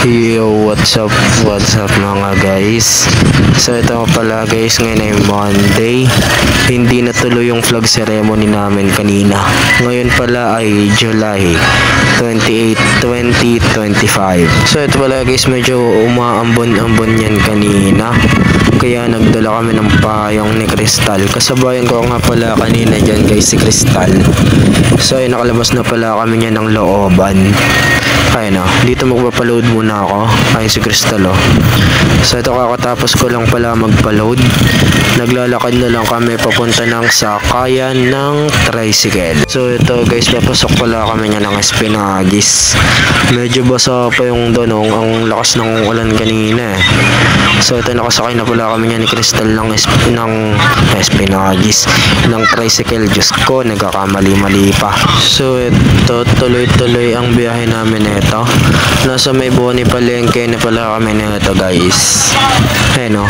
Yo, what's up mga guys. So ito pala guys, ngayon ay Monday. Hindi natuloy yung flag ceremony namin kanina. Ngayon pala ay July 28, 2025. So ito pala guys, medyo umaambon-ambon yan kanina. Kaya nagdala kami ng payong ni Crystal. Kasabayan ko nga pala kanina dyan guys si Crystal. So ay nakalabas na pala kami niya ng looban. Ayun o, dito magpapaload muna ako. Ayun si Crystal o. So ito kakatapos ko lang pala magpaload. Naglalakad na lang kami papunta ng sakayan ng tricycle. So ito guys, papasok pala kami niya ng Espinagis. Medyo basa pa yung donong, ang lakas ng ulan kanina eh. So ito nakasakay na pala kami niya ni Crystal ng Espinagis, ng tricycle. Diyos ko, nagkakamali-mali pa. So ito, tuloy-tuloy ang biyahe namin ito. Nasa may Boni Palengke na pala kami nito guys. Ayun o,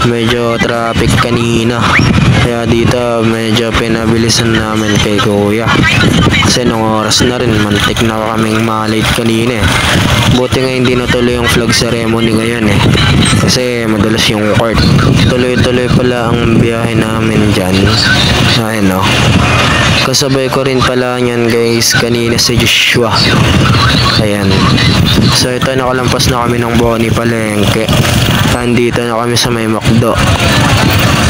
medyo traffic kanina. Kaya dito medyo pinabilisan namin kay kuya. Kasi nung oras na rin, mantik na kaming malate kanina eh. Buti nga hindi natuloy yung flag ceremony ngayon eh. Kasi madalas yung court. Tuloy-tuloy pala ang biyahe namin dyan. Ayun o. Kasabay ko rin pala yan guys kanina si Joshua. Ayan. So ito, nakalampas na kami ng Boni Palengke. Andito na kami sa may McDo.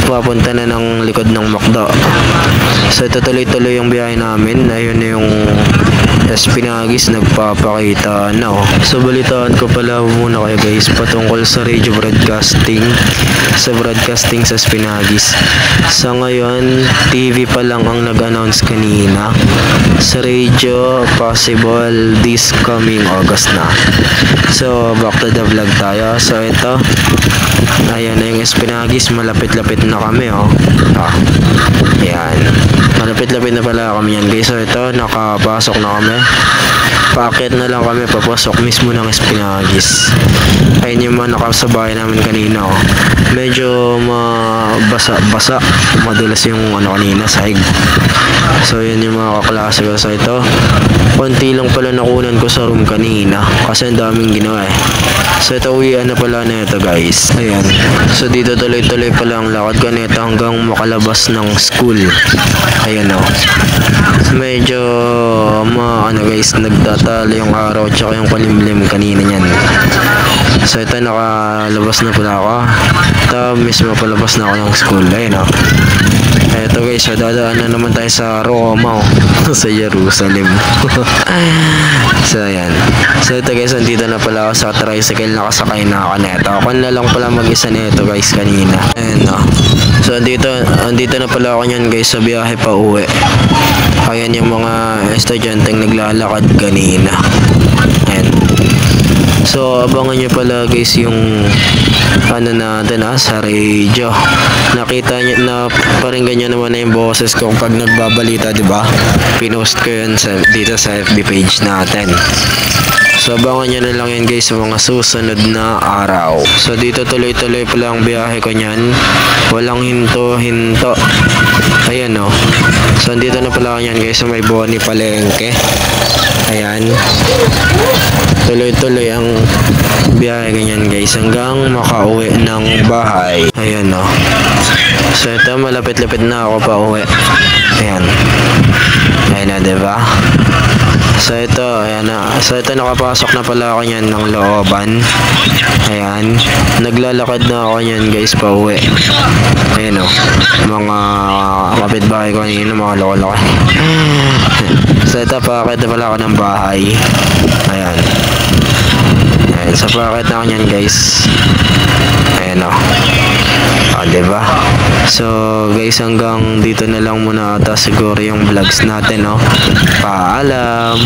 Papunta na ng likod ng McDo. So ito, tuloy-tuloy yung biyahe namin. Ayun na yung Espinagis, nagpapakita na oh. So balitaan ko pala muna kayo guys patungkol sa radio broadcasting. Sa broadcasting sa Espinagis. Sa ngayon, TV pa lang ang nag-announce kanina. Sa radio, possible this coming August na. So back to the vlog tayo. So ito, ayan na yung Espinagis, malapit-lapit na kami oh. Ayan, malapit-lapit na pala kami yan guys. So ito, nakapasok na kami. Paakit na lang kami, papasok mismo ng Espinagis. Ayun yung mga nakasabay namin kanina oh. Medyo mabasa-basa, madulas yung kanina, sahig. So yun yung mga kaklase ko. So ito, konti lang pala nakunan ko sa room kanina kasi ang daming ginawa eh. So ito, uwian na pala na ito guys. Ayan, so dito tuloy-tuloy pala ang lakad ko nito hanggang makalabas ng school. Ayan o, medyo guys, nagtatalo yung araw tsaka yung palimlim kanina nyan. So ito, nakalabas na pala ako. Ito mismo palabas na ako ng school. Ayun o. Ito guys, so dadaan na naman tayo sa Roma oh. Sa Jerusalem. So ayan. So ito guys, andito na pala ako sa tricycle, nakasakay na ako neto. Ako na lang pala mag-isa neto guys kanina. Ayan o. So andito na pala ako nyan guys sa biyahe pa uwi. Ayan yung mga estudyanteng naglalakad kanina. Ayan. So abangan nyo pala guys yung natin sa radio. Nakita nyo na parang ganyan naman na yung boses ko pag nagbabalita, diba? Pinost ko yun dito sa FB page natin. So abangan nyo na lang yan guys sa mga susunod na araw. So dito tuloy-tuloy pala ang biyahe ko nyan. Walang hinto-hinto. Ayan o. So dito na pala ako nyan guys sa may Boni Palengke. Ayan. Tuloy-tuloy ang biyahe ganyan guys hanggang makauwi ng bahay. Ayan o. So ito, malapit-lapit na ako pa uwi. Ayan. Ayan na, diba? So ito, ayan na. So ito, nakapasok na pala ako yan ng looban. Ayan. Naglalakad na ako yan guys pa uwi. Ayan o. Mga kapitbahay ko kanina, mga loko-loko. So ito, paakit na pala ako ng bahay. Ayan. Ayan, so paakit na ako yan guys. Ayan o. Diba? So guys, hanggang dito na lang muna ata siguro yung vlogs natin no. Paalam.